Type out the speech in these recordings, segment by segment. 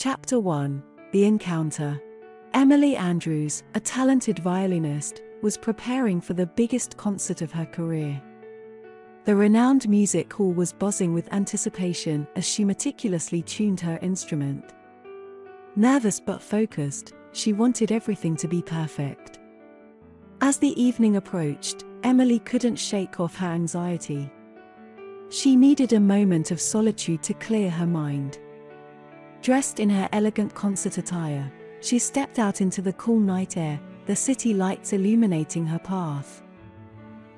Chapter 1: The Encounter. Emily Andrews, a talented violinist, was preparing for the biggest concert of her career. The renowned music hall was buzzing with anticipation as she meticulously tuned her instrument. Nervous but focused, she wanted everything to be perfect. As the evening approached, Emily couldn't shake off her anxiety. She needed a moment of solitude to clear her mind. Dressed in her elegant concert attire, she stepped out into the cool night air, the city lights illuminating her path.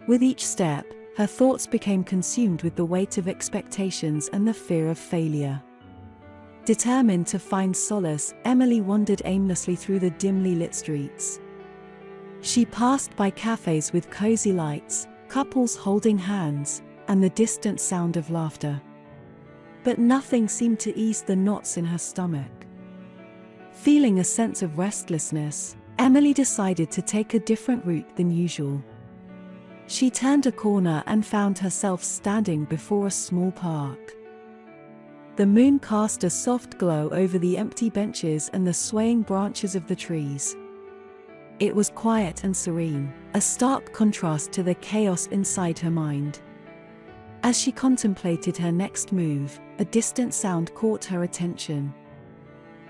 With each step, her thoughts became consumed with the weight of expectations and the fear of failure. Determined to find solace, Emily wandered aimlessly through the dimly lit streets. She passed by cafes with cozy lights, couples holding hands, and the distant sound of laughter. But nothing seemed to ease the knots in her stomach. Feeling a sense of restlessness, Emily decided to take a different route than usual. She turned a corner and found herself standing before a small park. The moon cast a soft glow over the empty benches and the swaying branches of the trees. It was quiet and serene, a stark contrast to the chaos inside her mind. As she contemplated her next move, a distant sound caught her attention.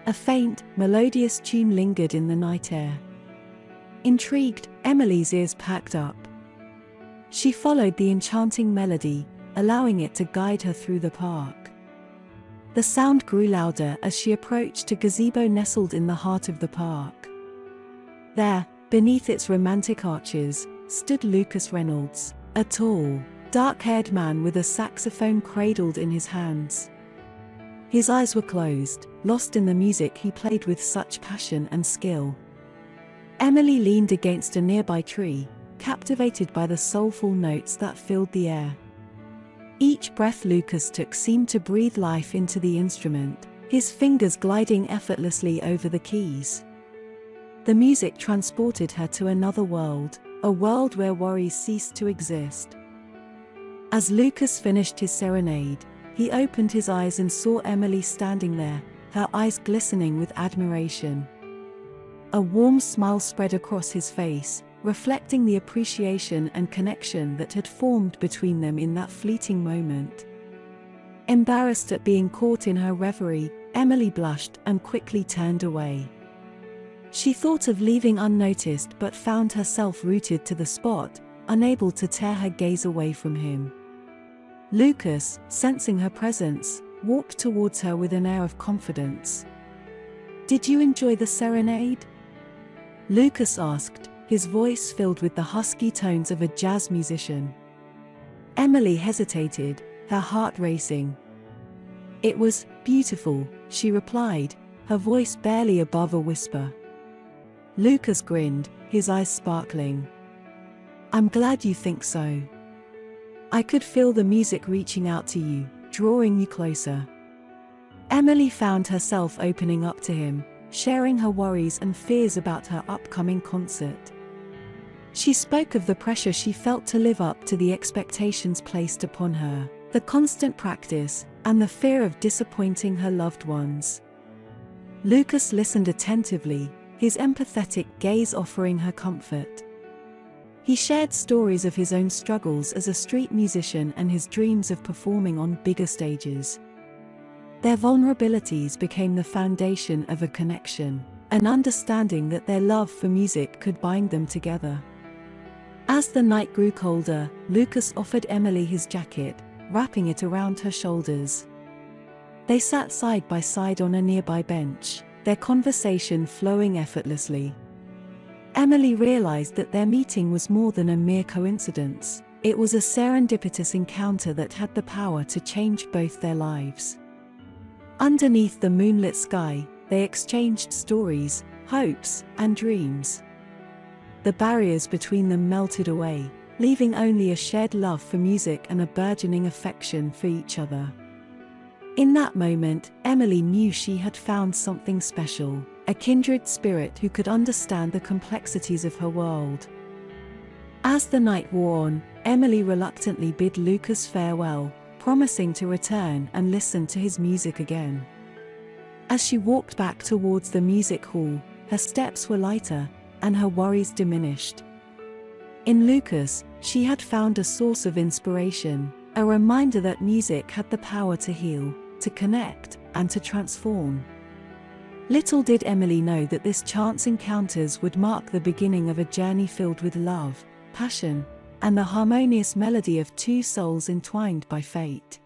A faint, melodious tune lingered in the night air. Intrigued, Emily's ears perked up. She followed the enchanting melody, allowing it to guide her through the park. The sound grew louder as she approached a gazebo nestled in the heart of the park. There, beneath its romantic arches, stood Lucas Reynolds, a tall, dark-haired man with a saxophone cradled in his hands. His eyes were closed, lost in the music he played with such passion and skill. Emily leaned against a nearby tree, captivated by the soulful notes that filled the air. Each breath Lucas took seemed to breathe life into the instrument, his fingers gliding effortlessly over the keys. The music transported her to another world, a world where worries ceased to exist. As Lucas finished his serenade, he opened his eyes and saw Emily standing there, her eyes glistening with admiration. A warm smile spread across his face, reflecting the appreciation and connection that had formed between them in that fleeting moment. Embarrassed at being caught in her reverie, Emily blushed and quickly turned away. She thought of leaving unnoticed but found herself rooted to the spot, unable to tear her gaze away from him. Lucas, sensing her presence, walked towards her with an air of confidence. "Did you enjoy the serenade?" Lucas asked, his voice filled with the husky tones of a jazz musician. Emily hesitated, her heart racing. "It was beautiful," she replied, her voice barely above a whisper. Lucas grinned, his eyes sparkling. "I'm glad you think so. I could feel the music reaching out to you, drawing you closer." Emily found herself opening up to him, sharing her worries and fears about her upcoming concert. She spoke of the pressure she felt to live up to the expectations placed upon her, the constant practice, and the fear of disappointing her loved ones. Lucas listened attentively, his empathetic gaze offering her comfort. He shared stories of his own struggles as a street musician and his dreams of performing on bigger stages. Their vulnerabilities became the foundation of a connection, an understanding that their love for music could bind them together. As the night grew colder, Lucas offered Emily his jacket, wrapping it around her shoulders. They sat side by side on a nearby bench, their conversation flowing effortlessly. Emily realized that their meeting was more than a mere coincidence. It was a serendipitous encounter that had the power to change both their lives. Underneath the moonlit sky, they exchanged stories, hopes, and dreams. The barriers between them melted away, leaving only a shared love for music and a burgeoning affection for each other. In that moment, Emily knew she had found something special, a kindred spirit who could understand the complexities of her world. As the night wore on, Emily reluctantly bid Lucas farewell, promising to return and listen to his music again. As she walked back towards the music hall, her steps were lighter, and her worries diminished. In Lucas, she had found a source of inspiration, a reminder that music had the power to heal, to connect, and to transform. Little did Emily know that this chance encounters would mark the beginning of a journey filled with love, passion, and the harmonious melody of two souls entwined by fate.